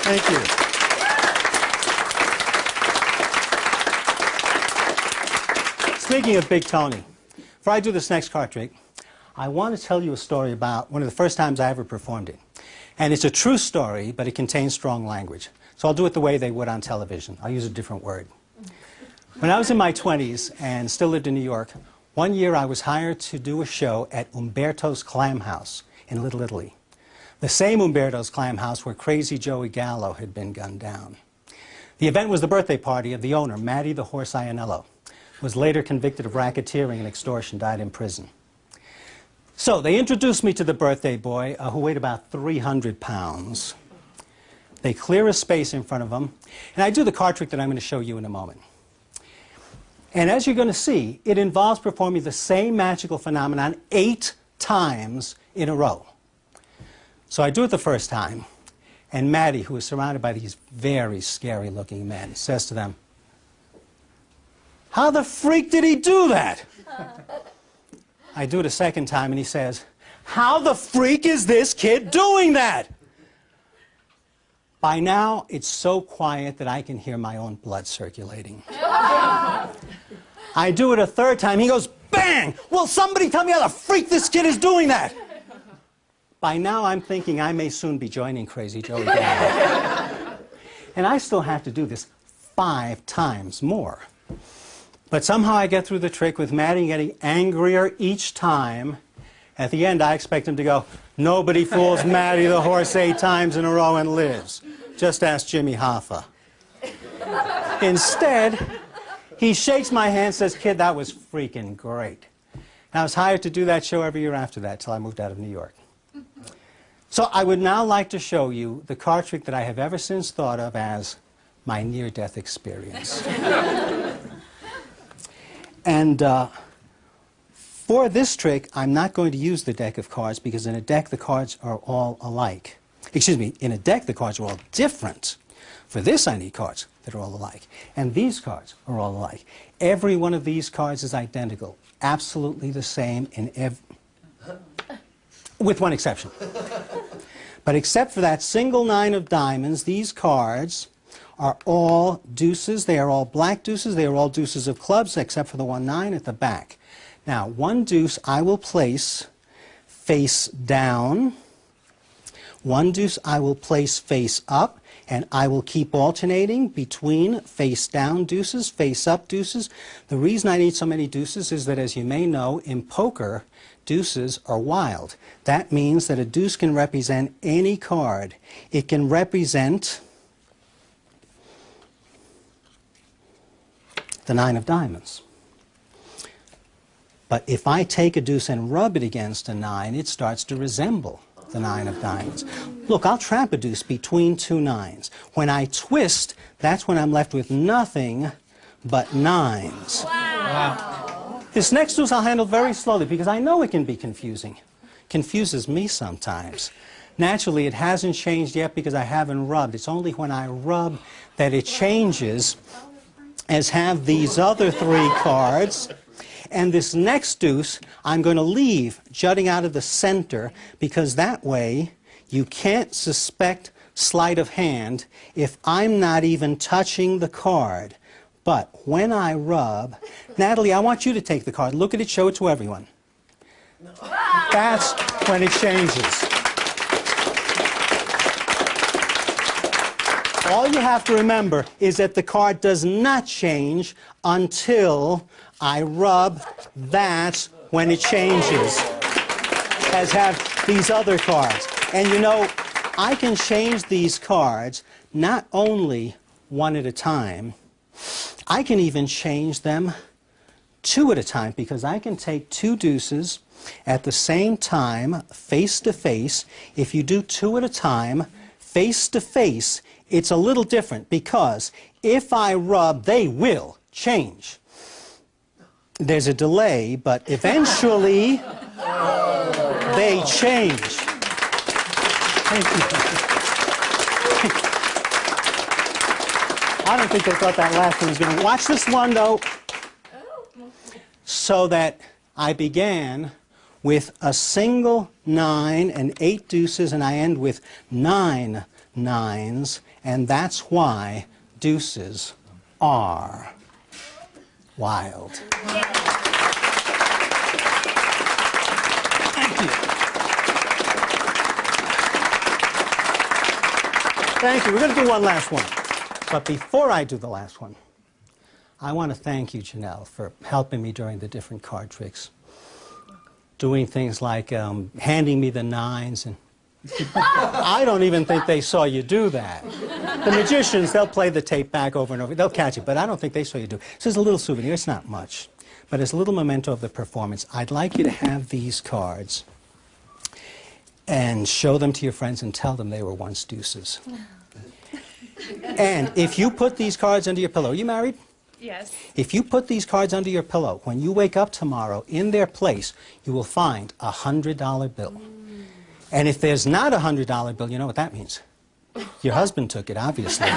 Thank you. Speaking of Big Tony, before I do this next card trick, I want to tell you a story about one of the first times I ever performed it. And it's a true story, but it contains strong language. So I'll do it the way they would on television. I'll use a different word. When I was in my 20s and still lived in New York, one year I was hired to do a show at Umberto's Clam House in Little Italy. The same Umberto's Clam House where Crazy Joey Gallo had been gunned down. The event was the birthday party of the owner, Matty the Horse Ianello, who was later convicted of racketeering and extortion, died in prison. So they introduced me to the birthday boy, who weighed about 300 pounds. They clear a space in front of him, and I do the card trick that I'm going to show you in a moment. And as you're going to see, it involves performing the same magical phenomenon 8 times in a row. So I do it the first time, and Matty, who is surrounded by these very scary-looking men, says to them, "How the freak did he do that?" I do it a second time, and he says, "How the freak is this kid doing that?" By now, it's so quiet that I can hear my own blood circulating. I do it a third time. He goes, "Bang! Will somebody tell me how the freak this kid is doing that?" By now, I'm thinking I may soon be joining Crazy Joey Gallo. And I still have to do this 5 times more. But somehow I get through the trick with Matty getting angrier each time. At the end, I expect him to go, "Nobody fools Matty the Horse 8 times in a row and lives. Just ask Jimmy Hoffa." Instead, he shakes my hand and says, "Kid, that was freaking great." And I was hired to do that show every year after that till I moved out of New York. So I would now like to show you the card trick that I have ever since thought of as my near-death experience. And for this trick, I'm not going to use the deck of cards because in a deck the cards are all alike. Excuse me, in a deck the cards are all different. For this I need cards that are all alike. And these cards are all alike. Every one of these cards is identical, absolutely the same in with one exception. But except for that single 9 of diamonds, these cards are all deuces. They are all black deuces. They are all deuces of clubs, except for the 1 9 at the back. Now, 1 deuce I will place face down. 1 deuce I will place face up, and I will keep alternating between face down deuces, face up deuces. The reason I need so many deuces is that, as you may know, in poker, deuces are wild. That means that a deuce can represent any card. It can represent the 9 of diamonds. But if I take a deuce and rub it against a 9, it starts to resemble the 9 of diamonds. Look, I'll trap a deuce between 2 9s. When I twist, that's when I'm left with nothing but 9s. Wow. This next deuce I'll handle very slowly because I know it can be confusing. Confuses me sometimes. Naturally, it hasn't changed yet because I haven't rubbed. It's only when I rub that it changes, as have these other 3 cards. And this next deuce, I'm going to leave jutting out of the center because that way you can't suspect sleight of hand if I'm not even touching the card. But when I rub, Natalie, I want you to take the card. Look at it, show it to everyone. That's when it changes. All you have to remember is that the card does not change until I rub. That's when it changes, as have these other cards. And you know, I can change these cards not only 1 at a time, I can even change them 2 at a time because I can take 2 deuces at the same time, face to face. If you do 2 at a time, face to face, it's a little different because if I rub, they will change. There's a delay, but eventually they change. Thank you. I don't think they thought that last one was going to... Watch this one, though. So that I began with a single 9 and 8 deuces, and I end with 9 9s, And that's why deuces are wild. Thank you. Thank you. We're going to do one last one. But before I do the last one, I want to thank you, Janelle, for helping me during the different card tricks. Doing things like handing me the nines, and I don't even think they saw you do that. The magicians, they'll play the tape back over and over. They'll catch it, but I don't think they saw you do it. So it's a little souvenir. It's not much, but it's a little memento of the performance. I'd like you to have these cards and show them to your friends and tell them they were once deuces. And if you put these cards under your pillow, are you married? Yes. If you put these cards under your pillow, when you wake up tomorrow, in their place, you will find a $100 bill. And if there's not a $100 bill, you know what that means? Your husband took it, obviously.